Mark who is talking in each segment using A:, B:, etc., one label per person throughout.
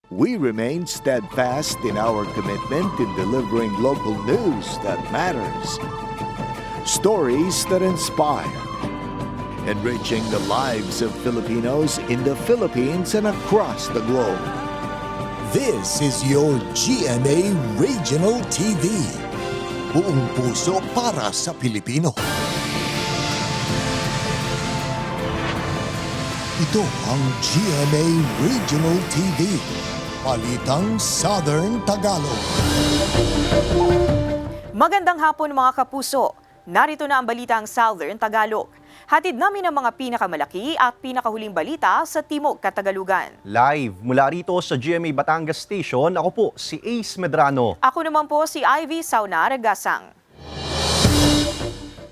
A: We remain steadfast in our commitment in delivering local news that matters. Stories that inspire. Enriching the lives of Filipinos in the Philippines and across the globe.
B: This is your GMA Regional TV. Buong puso para sa Pilipino. Ito ang GMA Regional TV. Balitang Southern Tagalog.
C: Magandang hapon mga kapuso. Narito na ang balitang Southern Tagalog. Hatid namin ang mga pinakamalaki at pinakahuling balita sa Timog Katagalugan.
D: Live mula rito sa GMA Batangas Station, ako po si Ace Medrano.
C: Ako naman po si Ivy Saunar Gasang.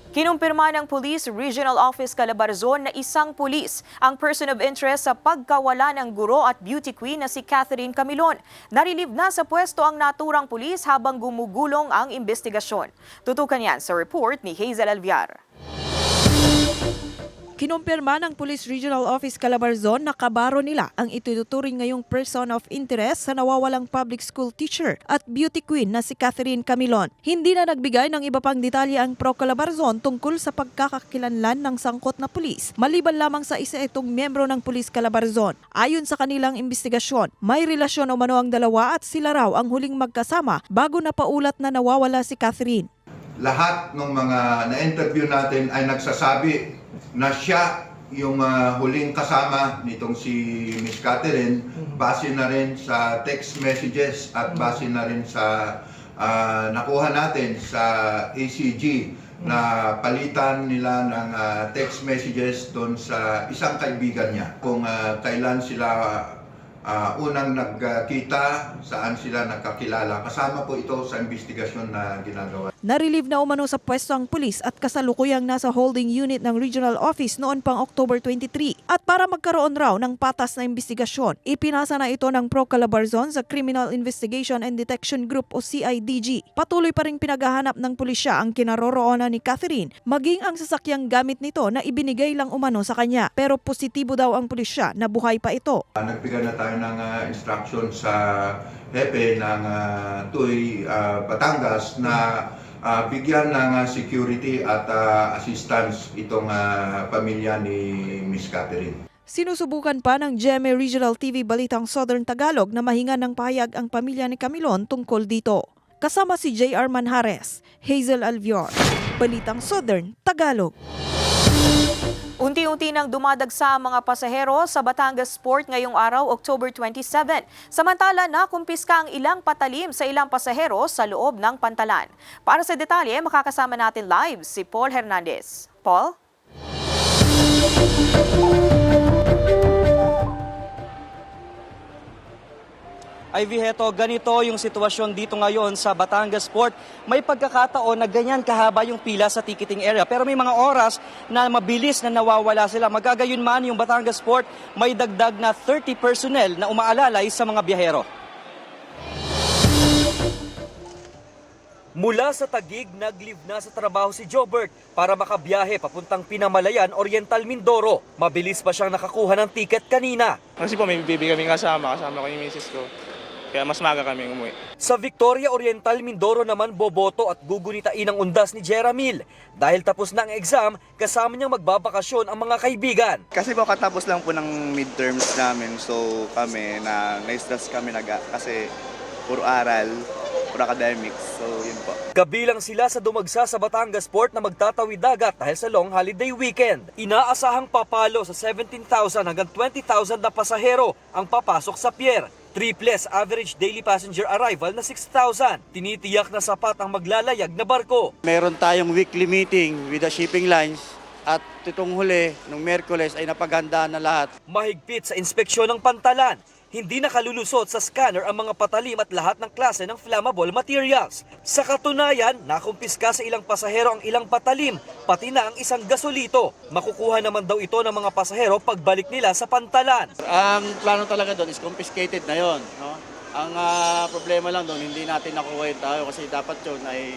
C: Kinumpirma ng Police Regional Office Calabarzon na isang pulis ang person of interest sa pagkawala ng guro at beauty queen na si Catherine Camilon. Narilib na sa pwesto ang naturang pulis habang gumugulong ang investigasyon. Tutukan yan sa report ni Hazel Alviar.
E: Kinumpirma ng Police Regional Office Calabarzon na kabaro nila ang ituturing ngayong person of interest sa nawawalang public school teacher at beauty queen na si Catherine Camilon. Hindi na nagbigay ng iba pang detalye ang Pro Calabarzon tungkol sa pagkakakilanlan ng sangkot na pulis, maliban lamang sa isa itong miyembro ng Police Calabarzon. Ayon sa kanilang investigasyon, may relasyon umano ang dalawa at sila raw ang huling magkasama bago napaulat na nawawala si Catherine.
F: Lahat ng mga na-interview natin ay nagsasabi na siya yung huling kasama nitong si Miss Catherine, base na rin sa text messages at base na rin sa nakuha natin sa ACG na palitan nila ng text messages doon sa isang kaibigan niya. Kung kailan sila unang nagkita, saan sila nagkakilala. Kasama po ito sa investigasyon na ginagawa.
E: Narilib na umano sa pwesto ang pulis at kasalukuyang nasa holding unit ng Regional Office noon pang October 23. At para magkaroon raw ng patas na investigasyon, ipinasa na ito ng Pro Calabarzon sa Criminal Investigation and Detection Group o CIDG. Patuloy pa ring pinaghahanap ng pulisya ang kinaroroonan ni Catherine, maging ang sasakyang gamit nito na ibinigay lang umano sa kanya. Pero positibo daw ang pulisya na buhay pa ito.
F: Nagbigay na tayo ng instruction sa hepe ng TUI Batangas na bigyan ng security at assistance itong pamilya ni Miss Catherine.
E: Sinusubukan pa ng GMA Regional TV Balitang Southern Tagalog na mahingan ng pahayag ang pamilya ni Camilon tungkol dito. Kasama si JR Manjares, Hazel Alviar, Balitang Southern Tagalog.
C: Unti-unti nang dumadagsa ang mga pasahero sa Batangas Port ngayong araw, October 27. Samantala, nakumpiska ang ilang patalim sa ilang pasahero sa loob ng pantalan. Para sa detalye, makakasama natin live si Paul Hernandez. Paul?
G: Ivy, heto, ganito yung sitwasyon dito ngayon sa Batangas Port. May pagkakataon na ganyan kahaba yung pila sa ticketing area. Pero may mga oras na mabilis na nawawala sila. Magagayon man yung Batangas Port, may dagdag na 30 personnel na umaalalay sa mga biyahero. Mula sa Taguig, nag-leave na sa trabaho si Jobert para makabiyahe papuntang Pinamalayan, Oriental, Mindoro. Mabilis pa siyang nakakuha ng ticket kanina.
H: Kasi po may baby kaming kasama ko yung misis ko. Kaya mas maga kami umuwi.
G: Sa Victoria Oriental, Mindoro naman boboto at gugunitain ang undas ni Jeramil. Dahil tapos na ang exam, kasama niyang magbabakasyon ang mga kaibigan.
I: Kasi po katapos lang po ng midterms namin, so kami na-stress kami kasi puro aral, puro academics, so yun po.
G: Kabilang sila sa dumagsa sa Batangas Port na magtatawid dagat dahil sa long holiday weekend. Inaasahang papalo sa 17,000 hanggang 20,000 na pasahero ang papasok sa pier. Triples average daily passenger arrival na 6,000. Tinitiyak na sapat ang maglalayag na barko.
I: Meron tayong weekly meeting with the shipping lines at itong huli, nung Miyerkules ay napaghandaan na lahat.
G: Mahigpit sa inspeksyon ng pantalan. Hindi nakalulusot sa scanner ang mga patalim at lahat ng klase ng flammable materials. Sa katunayan, nakumpiska sa ilang pasahero ang ilang patalim, pati na ang isang gasolito. Makukuha naman daw ito ng mga pasahero pagbalik nila sa pantalan.
I: Ang plano talaga doon is confiscated na yon, no? Ang problema lang doon, hindi natin nakuha yung tao kasi dapat yun ay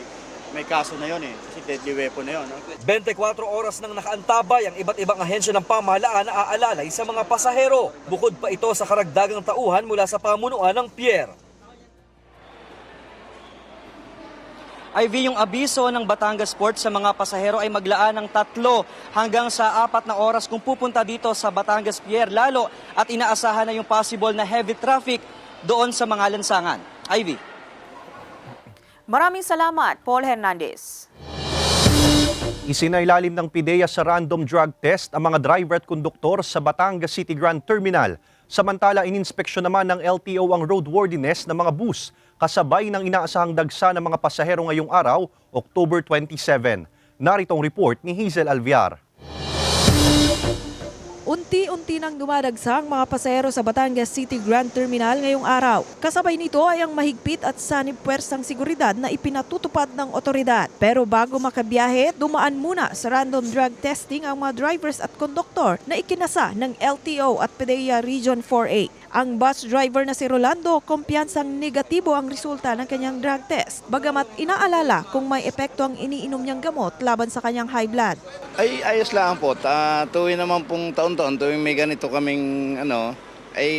I: may kaso na yun kasi deadly weapon na yun.
G: 24 oras nang nakaantabay ang iba't ibang ahensya ng pamahalaan na aalalay sa mga pasahero. Bukod pa ito sa karagdagang tauhan mula sa pamunuan ng pier. IV, yung abiso ng Batangas Port sa mga pasahero ay maglaan ng 3 hanggang sa 4 na oras kung pupunta dito sa Batangas Pier, lalo at inaasahan na yung possible na heavy traffic doon sa mga lansangan. IV.
C: Maraming salamat, Paul Hernandez.
D: Isinailalim ng PIDEA sa random drug test ang mga driver at konduktor sa Batangas City Grand Terminal. Samantala, ininspeksyon naman ng LTO ang roadworthiness ng mga bus, kasabay ng inaasahang dagsa ng mga pasahero ngayong araw, October 27. Narito ang report ni Hazel Alviar.
E: Unti-unti nang dumadagsang mga pasahero sa Batangas City Grand Terminal ngayong araw. Kasabay nito ay ang mahigpit at sanib puwersang seguridad na ipinatutupad ng otoridad. Pero bago makabiyahe, dumaan muna sa random drug testing ang mga drivers at konduktor na ikinasa ng LTO at PIDEA Region 4A. Ang bus driver na si Rolando, kumpiyansang negatibo ang resulta ng kanyang drug test. Bagamat inaalala kung may epekto ang iniinom niyang gamot laban sa kanyang high blood.
I: Ay, ayos lang po. Tuwing naman pong taon-taon, tuwing may ganito kaming ay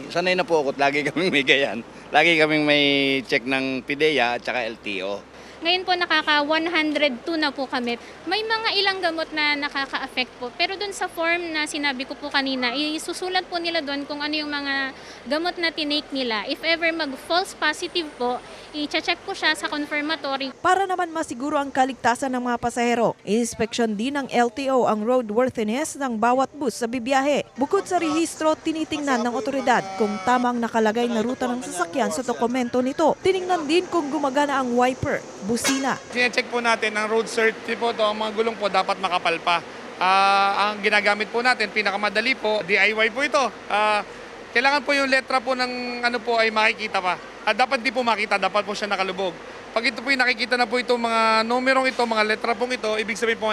I: sanay na po ako. Lagi kaming may gayan. Lagi kaming may check ng PIDEA at saka LTO.
J: Ngayon po nakaka 102 na po kami. May mga ilang gamot na nakaka-affect po. Pero dun sa form na sinabi ko po kanina, isusulat po nila doon kung ano yung mga gamot na tinake nila. If ever mag-false positive po, i-check po siya sa confirmatory.
E: Para naman masiguro ang kaligtasan ng mga pasahero, inspeksyon din ng LTO ang roadworthiness ng bawat bus sa bibiyahe. Bukod sa rehistro, tinitingnan ng otoridad kung tamang nakalagay na ruta ng sasakyan sa dokumento nito. Tiningnan din kung gumagana ang wiper, busina.
H: Sinecheck po natin ang road safety po, ang mga gulong po dapat makapal pa. Ang ginagamit po natin, pinakamadali po, DIY po ito. Kailangan po yung letra po ng ay makikita pa. Dapat di po makita, dapat po siya nakalubog. Pag ito po yung nakikita na po itong mga numerong ito, mga letra pong ito, ibig sabihin po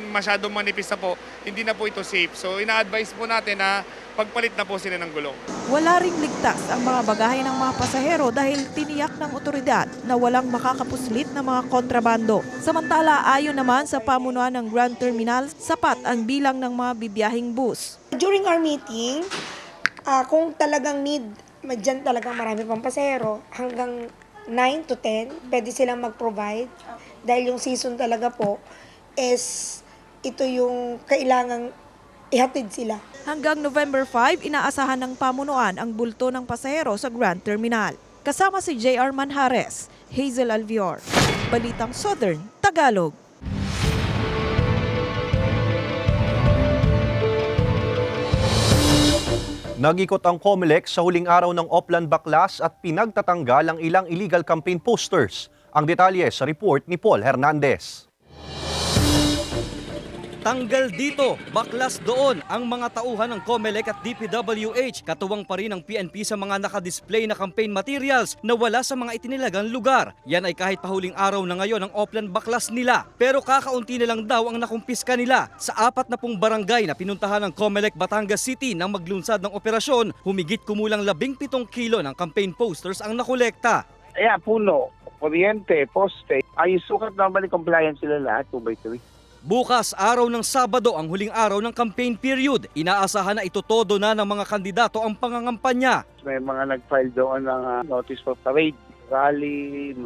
H: masyadong manipis na po, hindi na po ito safe. So ina-advise po natin na pagpalit na po sila ng gulong.
E: Wala ring ligtas ang mga bagahe ng mga pasahero dahil tiniyak ng otoridad na walang makakapuslit na mga kontrabando. Samantala, ayon naman sa pamunuan ng Grand Terminal, sapat ang bilang ng mga bibiyahing bus.
K: During our meeting, kung talagang need, dyan talagang marami pang pasahero, hanggang 9 to 10, pwede silang mag-provide. Dahil yung season talaga po is ito yung kailangang ihatid sila.
E: Hanggang November 5, inaasahan ng pamunuan ang bulto ng pasahero sa Grand Terminal. Kasama si J.R. Manjares, Hazel Alvior, Balitang Southern, Tagalog.
D: Nag-ikot ang COMELEC sa huling araw ng Oplan Baklas at pinagtatanggal ang ilang illegal campaign posters. Ang detalye sa report ni Paul Hernandez.
G: Tanggal dito, baklas doon ang mga tauhan ng COMELEC at DPWH. Katuwang pa rin ang PNP sa mga nakadisplay na campaign materials na wala sa mga itinilagang lugar. Yan ay kahit pahuling araw na ngayon ang Oplan Baklas nila. Pero kakaunti na lang daw ang nakumpiska nila. Sa 40 barangay na pinuntahan ng COMELEC Batangas City nang maglunsad ng operasyon, humigit kumulang 17 kilo ng campaign posters ang nakolekta.
L: Puno, kuryente, poste. Ay sukat normally compliant sila lahat 2x3.
G: Bukas, araw ng Sabado, ang huling araw ng campaign period. Inaasahan na itutodo na ng mga kandidato ang pangangampanya.
L: May mga nag-file doon ng notice for parade, rally,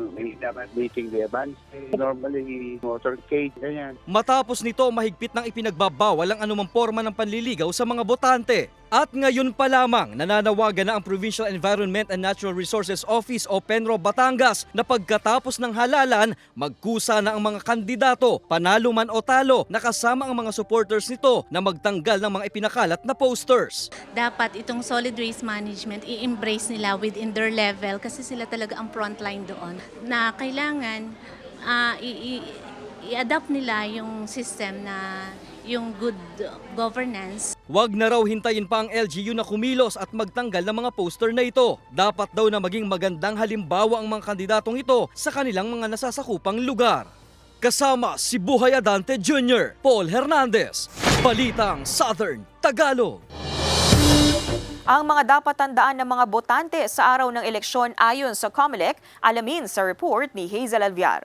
L: meeting the advance, normally motorcade, ganyan.
G: Matapos nito, mahigpit ng ipinagbabawal ang anumang forma ng panliligaw sa mga botante. At ngayon pa lamang, nananawagan na ang Provincial Environment and Natural Resources Office o PENRO Batangas na pagkatapos ng halalan, magkusa na ang mga kandidato, panalo man o talo, nakasama ang mga supporters nito na magtanggal ng mga ipinakalat na posters.
J: Dapat itong solid waste management i-embrace nila within their level kasi sila talaga ang frontline doon. Na kailangan i-adapt nila yung system na yung good governance.
G: Huwag na raw hintayin pa ang LGU na kumilos at magtanggal ng mga poster na ito. Dapat daw na maging magandang halimbawa ang mga kandidatong ito sa kanilang mga nasasakupang lugar. Kasama si Buhay Adante Jr., Paul Hernandez, Balitang Southern Tagalog.
C: Ang mga dapat tandaan ng mga botante sa araw ng eleksyon ayon sa COMELEC, alamin sa report ni Hazel Alviar.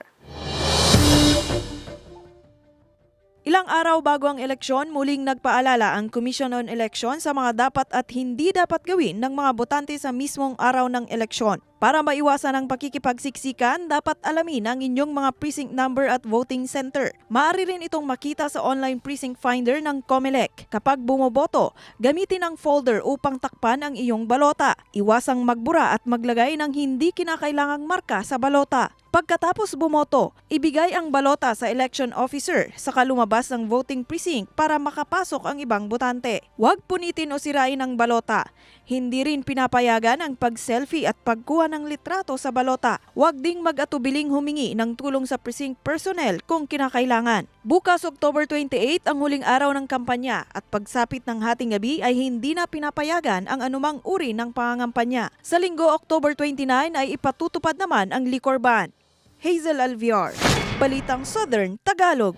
E: Ilang araw bago ang eleksyon, muling nagpaalala ang Commission on Election sa mga dapat at hindi dapat gawin ng mga botante sa mismong araw ng eleksyon. Para maiwasan ang pakikipagsiksikan, dapat alamin ang inyong mga precinct number at voting center. Maaari rin itong makita sa online precinct finder ng COMELEC. Kapag bumoboto, gamitin ang folder upang takpan ang iyong balota. Iwasang magbura at maglagay ng hindi kinakailangang marka sa balota. Pagkatapos bumoto, ibigay ang balota sa election officer saka lumabas ng voting precinct para makapasok ang ibang botante. Huwag punitin o sirain ang balota. Hindi rin pinapayagan ang pag-selfie at pagkuha ng litrato sa balota. Huwag ding mag-atubiling humingi ng tulong sa precinct personnel kung kinakailangan. Bukas October 28 ang huling araw ng kampanya at pagsapit ng hating gabi ay hindi na pinapayagan ang anumang uri ng pangangampanya. Sa linggo October 29 ay ipatutupad naman ang liquor ban. Hazel Alviar, Balitang Southern Tagalog.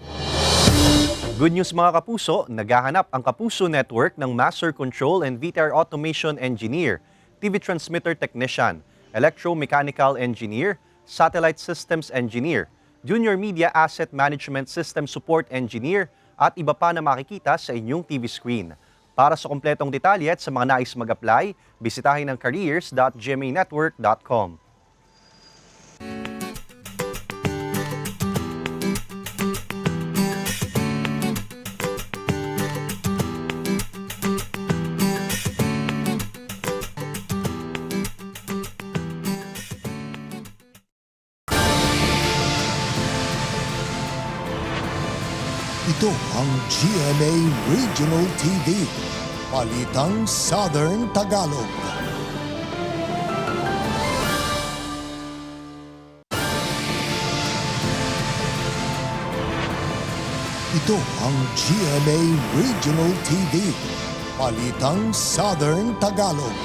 D: Good news mga kapuso, naghahanap ang Kapuso Network ng Master Control and VTR Automation Engineer, TV Transmitter Technician, Electromechanical Engineer, Satellite Systems Engineer, Junior Media Asset Management System Support Engineer at iba pa na makikita sa inyong TV screen. Para sa kompletong detalye at sa mga nais mag-apply, bisitahin ang careers.gmanetwork.com.
B: Ito ang GMA Regional TV, Balitang Southern Tagalog. Ito ang GMA Regional TV, Balitang Southern Tagalog.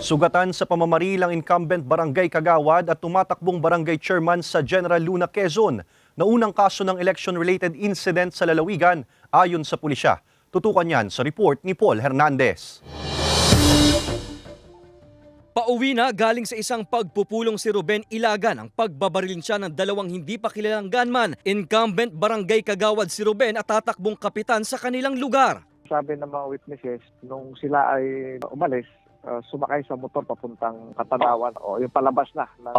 D: Sugatan sa pamamaril ang incumbent barangay Kagawad at tumatakbong barangay chairman sa General Luna, Quezon na unang kaso ng election-related incident sa lalawigan ayon sa pulisya. Tutukan yan sa report ni Paul Hernandez.
G: Pauwi na galing sa isang pagpupulong si Ruben Ilagan ang pagbabarilin siya ng dalawang hindi pa kilalang gunman. Incumbent barangay Kagawad si Ruben at tatakbong kapitan sa kanilang lugar.
L: Sabi ng mga witnesses, nung sila ay umalis, sumakay sa motor papuntang Katanawan o yung palabas na ng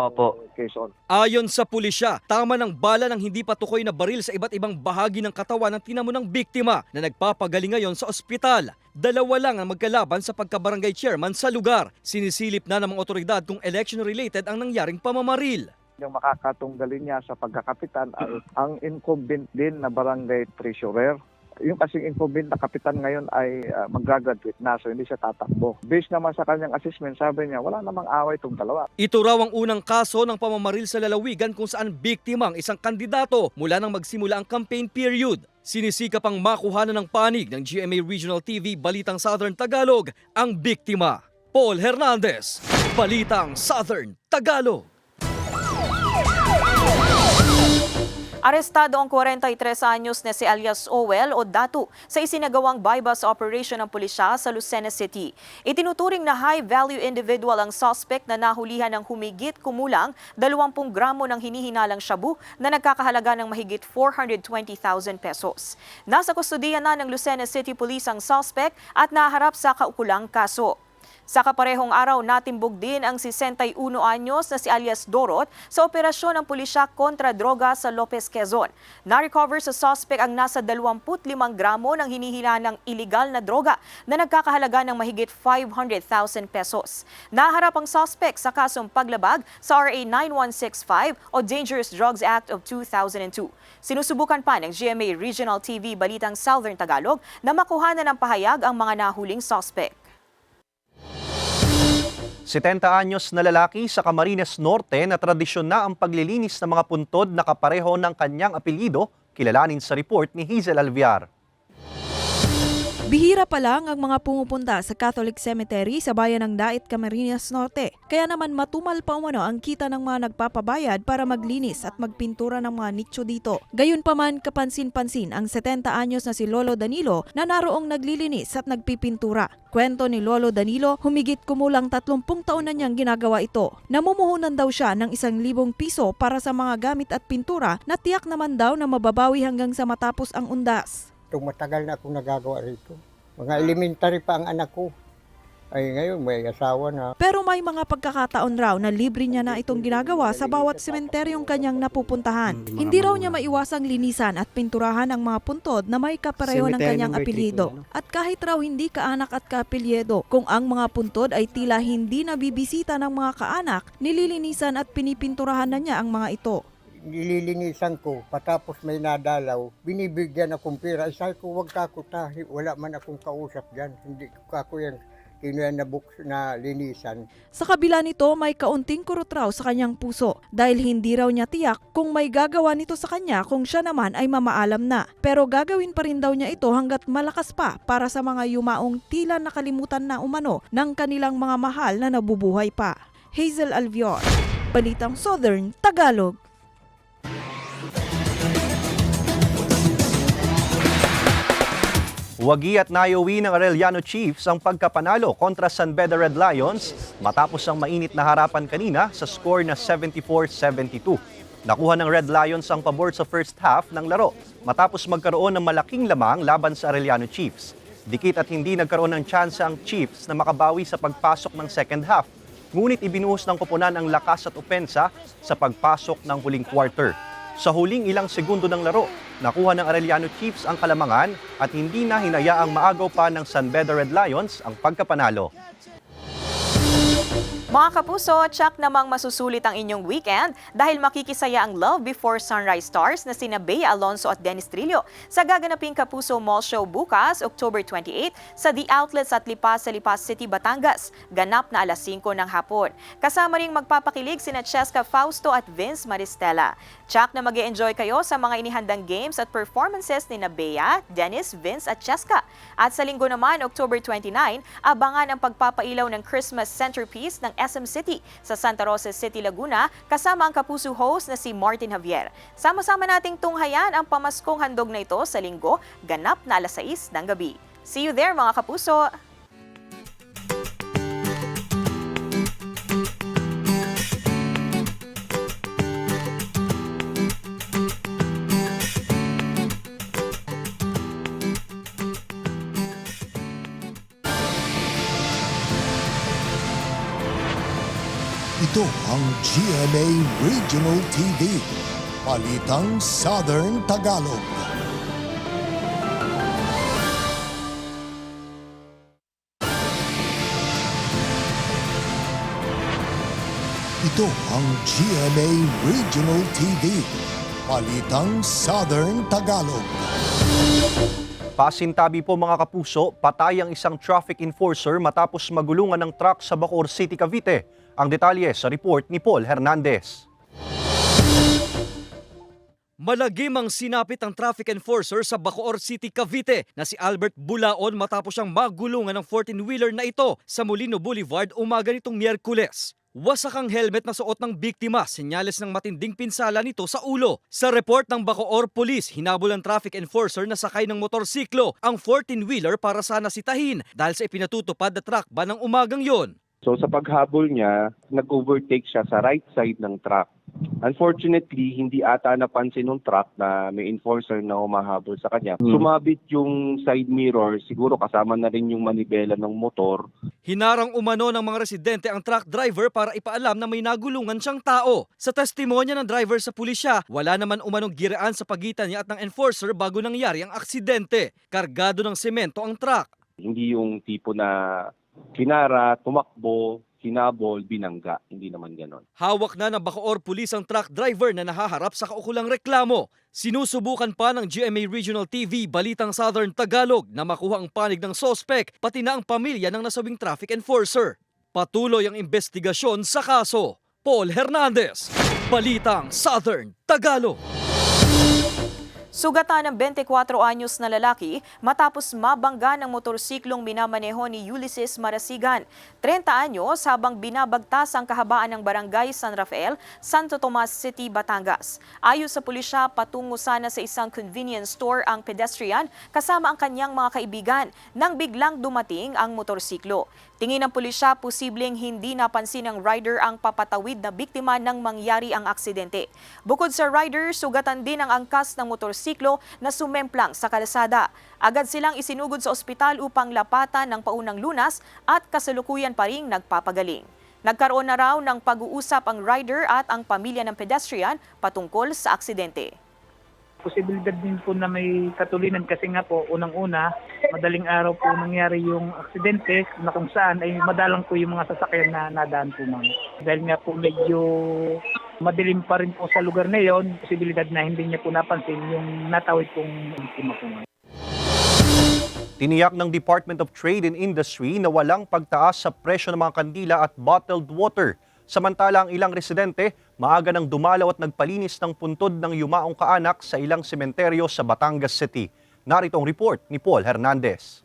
L: Quezon.
G: Ayon sa pulisya, tama ng bala ng hindi patukoy na baril sa iba't ibang bahagi ng katawan ng tinamo ng biktima na nagpapagaling ngayon sa ospital. Dalawa lang ang magkalaban sa pagkabarangay chairman sa lugar. Sinisilip na ng mga otoridad kung election-related ang nangyaring pamamaril.
L: Yung makakatunggalin niya sa pagkakapitan ay ang incumbent din na barangay treasurer. Yung kasing incumbent na kapitan ngayon ay mag-graduate na, so hindi siya tatakbo. Based naman sa kanyang assessment, sabi niya, wala namang away itong dalawa.
G: Ito raw ang unang kaso ng pamamaril sa lalawigan kung saan biktima ang isang kandidato mula nang magsimula ang campaign period. Sinisikap ang makuhanan ng panig ng GMA Regional TV Balitang Southern Tagalog ang biktima. Paul Hernandez, Balitang Southern Tagalog.
C: Arestado ang 43 anyos na si alias Owel o Datu sa isinagawang bypass operation ng pulisya sa Lucena City. Itinuturing na high-value individual ang suspect na nahulihan ng humigit kumulang 20 gramo ng hinihinalang shabu na nagkakahalaga ng mahigit 420,000 pesos. Nasa kustodiya na ng Lucena City Police ang suspect at naharap sa kaukulang kaso. Sa kaparehong araw, natimbog din ang 61 anyos na si alias Dorot sa operasyon ng pulisya kontra droga sa Lopez, Quezon. Na-recover sa suspect ang nasa 25 gramo ng hinihilanang iligal na droga na nagkakahalaga ng mahigit 500,000 pesos. Naharap ang suspect sa kasong paglabag sa RA 9165 o Dangerous Drugs Act of 2002. Sinusubukan pa ng GMA Regional TV Balitang Southern Tagalog na makuhanan ng pahayag ang mga nahuling suspect.
D: 70 anyos na lalaki sa Camarines Norte na tradisyon na ang paglilinis ng mga puntod na kapareho ng kanyang apelyido, kilalanin sa report ni Hazel Alviar.
E: Bihira pa lang ang mga pumupunta sa Catholic Cemetery sa bayan ng Dait, Camarines Norte. Kaya naman matumal pa umano ang kita ng mga nagpapabayad para maglinis at magpintura ng mga nicho dito. Gayunpaman, kapansin-pansin ang 70 anyos na si Lolo Danilo na naroong naglilinis at nagpipintura. Kwento ni Lolo Danilo, humigit kumulang 30 taon na niyang ginagawa ito. Namumuhunan daw siya ng 1,000 piso para sa mga gamit at pintura na tiyak naman daw na mababawi hanggang sa matapos ang undas.
M: Matagal na akong nagagawa rito. Mga elementary pa ang anak ko. Ay ngayon may asawa na.
E: Pero may mga pagkakataon raw na libre niya na itong ginagawa sa bawat sementeryong kanyang napupuntahan. Hindi raw niya maiwasang linisan at pinturahan ang mga puntod na may kapareho ng kanyang apelyido. At kahit raw hindi kaanak at kaapelyido, kung ang mga puntod ay tila hindi nabibisita ng mga kaanak, nililinisan at pinipinturahan na niya ang mga ito.
M: Nililinisan ko, patapos may nadalaw, binibigyan akong pera. Sabi ko, wag ka ko tahi, wala man akong kausap dyan. Hindi ko ako yan kinuha na linisan.
E: Sa kabila nito, may kaunting kurot raw sa kanyang puso dahil hindi raw niya tiyak kung may gagawa nito sa kanya kung siya naman ay mamaalam na. Pero gagawin pa rin daw niya ito hanggat malakas pa para sa mga yumaong tila nakalimutan na umano ng kanilang mga mahal na nabubuhay pa. Hazel Alvior, Balitang Southern Tagalog.
D: Wagi at nayowi ng Arellano Chiefs ang pagkapanalo kontra San Beda Red Lions matapos ang mainit na harapan kanina sa score na 74-72. Nakuha ng Red Lions ang pabor sa first half ng laro matapos magkaroon ng malaking lamang laban sa Arellano Chiefs. Dikit at hindi nagkaroon ng tsansa ang Chiefs na makabawi sa pagpasok ng second half. Ngunit ibinuhos ng koponan ang lakas at opensa sa pagpasok ng huling quarter. Sa huling ilang segundo ng laro, nakuha ng Arellano Chiefs ang kalamangan at hindi na hinayaang maagaw pa ng San Beda Red Lions ang pagkapanalo.
C: Mga kapuso, tsak namang masusulit ang inyong weekend dahil makikisaya ang Love Before Sunrise stars na sina Bea Alonso at Dennis Trillo sa gaganaping Kapuso Mall Show bukas, October 28 sa The Outlets at Lipas sa Lipas City, Batangas, ganap na alas 5 ng hapon. Kasama ring magpapakilig sina Cheska Fausto at Vince Maristella. Tsak na mag-e-enjoy kayo sa mga inihandang games at performances ni Bea, Dennis, Vince at Cheska. At sa linggo naman, October 29, abangan ang pagpapailaw ng Christmas centerpiece ng SM City sa Santa Rosa City, Laguna kasama ang Kapuso host na si Martin Javier. Sama-sama nating tunghayan ang pamaskong handog na ito sa linggo, ganap na alas 6 ng gabi. See you there mga kapuso!
B: Ito ang GMA Regional TV, Balitang Southern Tagalog. Ito ang GMA Regional TV, Balitang Southern Tagalog.
D: Pasintabi po mga kapuso, patay ang isang traffic enforcer matapos magulungan ng truck sa Bacoor City, Cavite. Ang detalye sa report ni Paul Hernandez.
G: Malagim ang sinapit ang traffic enforcer sa Bacoor City, Cavite na si Albert Bulaon matapos siyang magulungan ng 14-wheeler na ito sa Molino Boulevard umaga nitong Miyerkules. Wasak ang helmet na suot ng biktima, senyales ng matinding pinsala nito sa ulo. Sa report ng Bacoor Police, hinabol ang traffic enforcer na sakay ng motorsiklo ang 14-wheeler para sana sitahin dahil sa ipinatutupad na truck ban ng umagang yon.
N: So sa paghabol niya, nag-overtake siya sa right side ng truck. Unfortunately, hindi ata napansin ng truck na may enforcer na humahabol sa kanya. Sumabit yung side mirror, siguro kasama na rin yung manibela ng motor.
G: Hinarang umano ng mga residente ang truck driver para ipaalam na may nagulungan siyang tao. Sa testimonya ng driver sa pulisya, wala naman umanong giraan sa pagitan niya at ng enforcer bago nangyari ang aksidente. Kargado ng semento ang truck.
N: Hindi yung tipo na kinara, tumakbo, hinabol, binangga. Hindi naman ganon.
G: Hawak na ng Bacoor Police ang truck driver na nahaharap sa kaukulang reklamo. Sinusubukan pa ng GMA Regional TV Balitang Southern Tagalog na makuha ang panig ng sospek pati na ang pamilya ng nasabing traffic enforcer. Patuloy ang investigasyon sa kaso. Paul Hernandez, Balitang Southern Tagalog.
C: Sugatan ng 24 anyos na lalaki matapos mabangga ng motorsiklong minamaneho ni Ulysses Marasigan, 30 anyos habang binabagtas ang kahabaan ng barangay San Rafael, Santo Tomas City, Batangas. Ayon sa pulisya, patungo sana sa isang convenience store ang pedestrian kasama ang kanyang mga kaibigan nang biglang dumating ang motorsiklo. Tingin ng pulisya, posibleng hindi napansin ng rider ang papatawid na biktima nang mangyari ang aksidente. Bukod sa rider, sugatan din ang angkas ng motorsiklo na sumemplang sa kalsada. Agad silang isinugod sa ospital upang lapatan ng paunang lunas at kasalukuyan pa ring nagpapagaling. Nagkaroon na raw ng pag-uusap ang rider at ang pamilya ng pedestrian patungkol sa aksidente.
O: Posibilidad din po na may katulinan kasi nga po, unang-una, madaling araw po nangyari yung aksidente na kung saan ay madalang po yung mga sasakyan na nadaan po ma'am. Dahil nga po medyo madilim pa rin po sa lugar na yon, posibilidad na hindi niya po napansin yung natawid pong biktima po ma'am.
D: Tiniyak ng Department of Trade and Industry na walang pagtaas sa presyo ng mga kandila at bottled water. Samantala ang ilang residente, maaga nang dumalaw at nagpalinis ng puntod ng yumaong kaanak sa ilang sementeryo sa Batangas City. Narito ang report ni Paul Hernandez.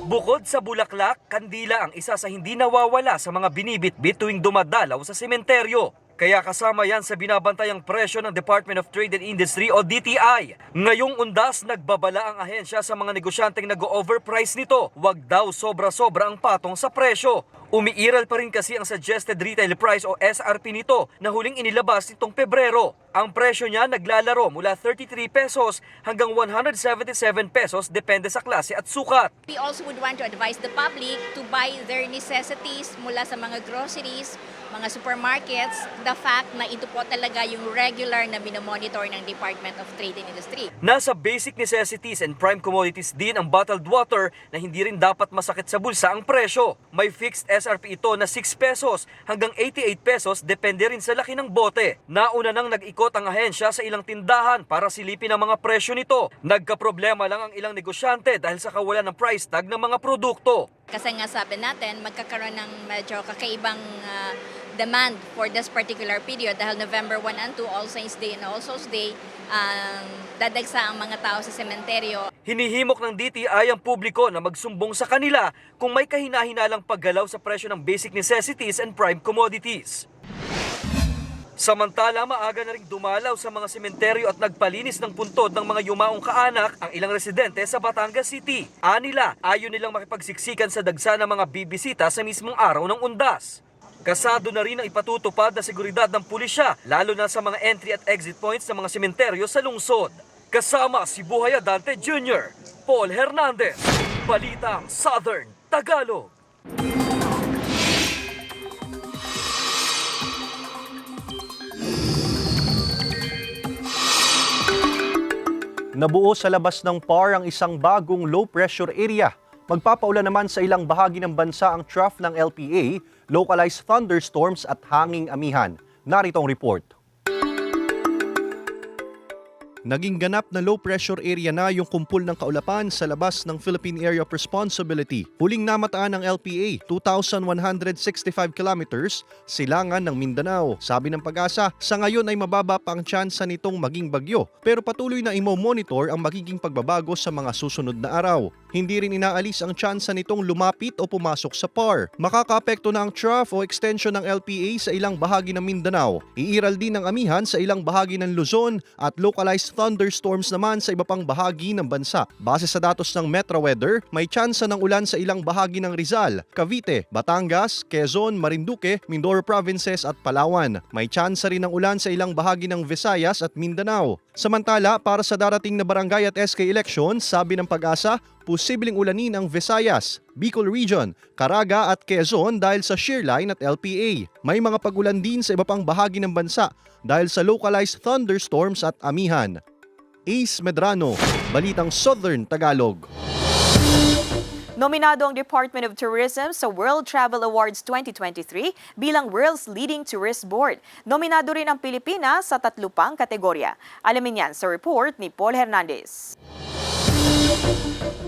G: Bukod sa bulaklak, kandila ang isa sa hindi nawawala sa mga binibitbit tuwing dumadalaw sa sementeryo. Kaya kasama yan sa binabantayang presyo ng Department of Trade and Industry o DTI. Ngayong undas, nagbabala ang ahensya sa mga negosyanteng nag-overprice nito. Huwag daw sobra-sobra ang patong sa presyo. Umiiral pa rin kasi ang suggested retail price o SRP nito na huling inilabas nitong Pebrero. Ang presyo niya naglalaro mula 33 pesos hanggang 177 pesos depende sa klase at sukat.
P: We also would want to advise the public to buy their necessities mula sa mga groceries, mga supermarkets, the fact na ito po talaga yung regular na minomonitor ng Department of Trade and Industry.
G: Nasa basic necessities and prime commodities din ang bottled water na hindi rin dapat masakit sa bulsa ang presyo. May fixed SRP ito na 6 pesos hanggang 88 pesos depende rin sa laki ng bote. Nauna nang nag-ikot ang ahensya sa ilang tindahan para silipin ang mga presyo nito. Nagkaproblema lang ang ilang negosyante dahil sa kawalan ng price tag ng mga produkto.
P: Kasi nga sabi natin, magkakaroon ng medyo kakaibang demand for this particular period dahil November 1 and 2, All Saints Day and All Souls Day, dadagsa ang mga tao sa sementeryo.
G: Hinihimok ng DTI ang publiko na magsumbong sa kanila kung may kahina-hinalang paggalaw sa presyo ng basic necessities and prime commodities. Samantala, maaga na ring dumalaw sa mga sementeryo at nagpalinis ng puntod ng mga yumaong kaanak ang ilang residente sa Batangas City. Anila, ayaw nilang makipagsiksikan sa dagsa ng mga bibisita sa mismong araw ng undas. Kasado na rin ang ipatutupad na seguridad ng pulisya, lalo na sa mga entry at exit points ng mga sementeryo sa lungsod. Kasama si Buhay Adante Jr., Paul Hernandez, Balitang Southern Tagalog.
D: Nabuo sa labas ng PAR ang isang bagong low-pressure area. Magpapaulan naman sa ilang bahagi ng bansa ang trough ng LPA, localized thunderstorms at hanging amihan. Narito ang report. Naging ganap na low-pressure area na yung kumpul ng kaulapan sa labas ng Philippine Area of Responsibility. Huling namataan ng LPA, 2,165 kilometers, silangan ng Mindanao. Sabi ng Pag-asa, sa ngayon ay mababa pa ang tsansa nitong maging bagyo, pero patuloy na imo-monitor ang magiging pagbabago sa mga susunod na araw. Hindi rin inaalis ang tsansa nitong lumapit o pumasok sa PAR. Makakaapekto na ang trough o extension ng LPA sa ilang bahagi ng Mindanao. Iiral din ang amihan sa ilang bahagi ng Luzon at localized thunderstorms naman sa iba pang bahagi ng bansa. Base sa datos ng Metro Weather, may tsansa ng ulan sa ilang bahagi ng Rizal, Cavite, Batangas, Quezon, Marinduque, Mindoro Provinces at Palawan. May tsansa rin ng ulan sa ilang bahagi ng Visayas at Mindanao. Samantala, para sa darating na barangay at SK elections, sabi ng Pag-asa, posibleng ulanin ang Visayas, Bicol Region, Caraga at Quezon dahil sa shear line at LPA. May mga pagulan din sa iba pang bahagi ng bansa dahil sa localized thunderstorms at amihan. Ace Medrano, Balitang Southern Tagalog.
C: Nominado ang Department of Tourism sa World Travel Awards 2023 bilang World's Leading Tourist Board. Nominado rin ang Pilipinas sa 3 pang kategorya. Alamin yan sa report ni Paul Hernandez.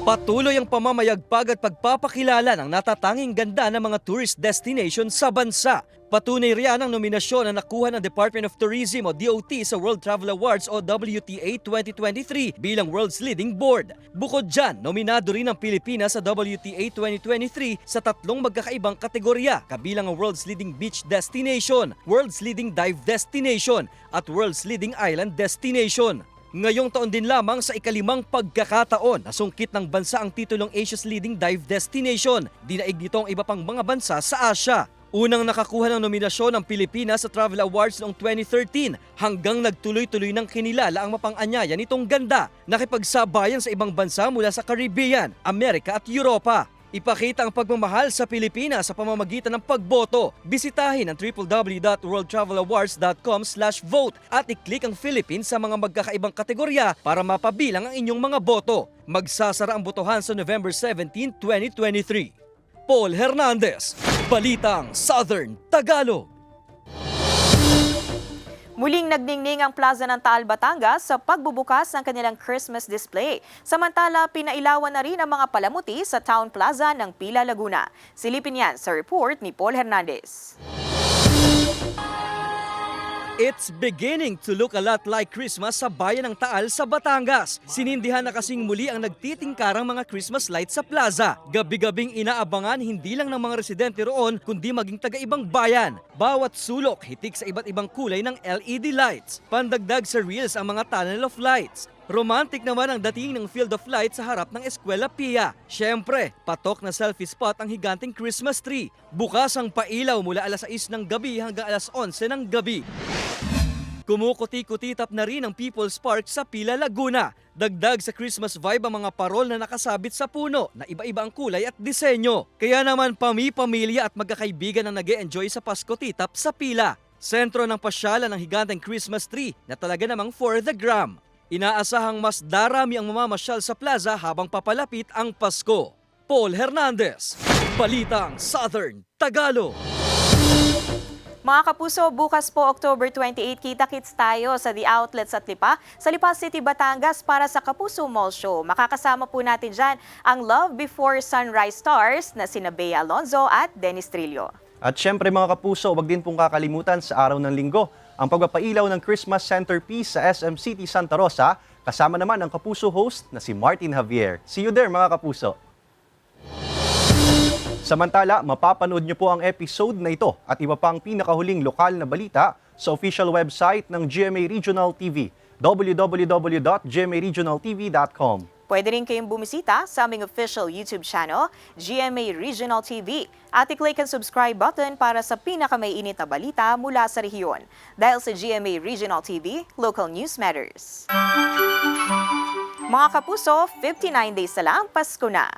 G: Patuloy ang pamamayagpag at pagpapakilala ng natatanging ganda ng mga tourist destination sa bansa. Patunay riyan ang nominasyon na nakuha ng Department of Tourism o DOT sa World Travel Awards o WTA 2023 bilang World's Leading Board. Bukod dyan, nominado rin ang Pilipinas sa WTA 2023 sa 3 magkakaibang kategorya, kabilang ang World's Leading Beach Destination, World's Leading Dive Destination at World's Leading Island Destination. Ngayong taon din lamang sa ika-5 pagkakataon, nasungkit ng bansa ang titulong Asia's Leading Dive Destination. Dinaig nito ang iba pang mga bansa sa Asia. Unang nakakuha ng nominasyon ang Pilipinas sa Travel Awards noong 2013 hanggang nagtuloy-tuloy ng kinilala ang mapang-anyaya nitong ganda. Nakipagsabayan sa ibang bansa mula sa Caribbean, Amerika at Europa. Ipakita ang pagmamahal sa Pilipinas sa pamamagitan ng pagboto. Bisitahin ang www.worldtravelawards.com/vote at i-click ang Philippines sa mga magkakaibang kategorya para mapabilang ang inyong mga boto. Magsasara ang botohan sa November 17, 2023. Paul Hernandez, Balitang Southern Tagalog.
C: Muling nagningning ang Plaza ng Taal, Batangas sa pagbubukas ng kanilang Christmas display. Samantala, pinailawan na rin ang mga palamuti sa Town Plaza ng Pila, Laguna. Silipin yan sa report ni Paul Hernandez.
G: It's beginning to look a lot like Christmas sa bayan ng Taal sa Batangas. Sinindihan na kasing muli ang nagtitingkarang mga Christmas lights sa plaza. Gabi-gabing inaabangan hindi lang ng mga residente roon kundi maging taga-ibang bayan. Bawat sulok hitik sa iba't ibang kulay ng LED lights. Pandagdag sa reels ang mga tunnel of lights. Romantic naman ang dating ng Field of Light sa harap ng Eskwela Pia. Siyempre, patok na selfie spot ang higanting Christmas tree. Bukas ang pailaw mula alas 6 ng gabi hanggang alas 11 ng gabi. Kumukuti-kutitap na rin ang People's Park sa Pila, Laguna. Dagdag sa Christmas vibe ang mga parol na nakasabit sa puno na iba-iba ang kulay at disenyo. Kaya naman pamilya at magkakaibigan ang nag-e-enjoy sa Pasko Titap sa Pila. Sentro ng pasyalan ng higanteng Christmas tree na talaga namang for the gram. Inaasahang mas darami ang mamamasyal sa plaza habang papalapit ang Pasko. Paul Hernandez, Balitang Southern Tagalog.
C: Mga kapuso, bukas po October 28, kita-kits tayo sa The Outlets at Lipa sa Lipa City, Batangas para sa Kapuso Mall Show. Makakasama po natin dyan ang Love Before Sunrise stars na sina Bea Alonzo at Dennis Trillo.
D: At syempre mga kapuso, wag din pong kakalimutan sa araw ng Linggo ang pagpapailaw ng Christmas centerpiece sa SM City Santa Rosa, kasama naman ang Kapuso host na si Martin Javier. See you there mga kapuso! Samantala, mapapanood niyo po ang episode na ito at iba pang pinakahuling lokal na balita sa official website ng GMA Regional TV, www.gmaregionaltv.com.
C: Pwede rin kayong bumisita sa aming official YouTube channel, GMA Regional TV, at i-click ang subscribe button para sa pinakamaiinit na balita mula sa rehiyon. Dahil sa GMA Regional TV, local news matters. Mga kapuso, 59 days na lang, Pasko na.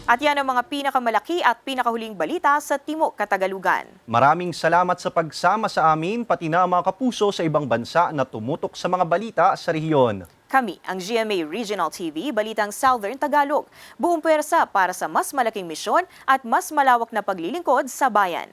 C: At yan ang mga pinakamalaki at pinakahuling balita sa Timog Katagalugan.
D: Maraming salamat sa pagsama sa amin, pati na mga kapuso sa ibang bansa na tumutok sa mga balita sa rehiyon.
C: Kami, ang GMA Regional TV, Balitang Southern Tagalog. Buong pwersa para sa mas malaking misyon at mas malawak na paglilingkod sa bayan.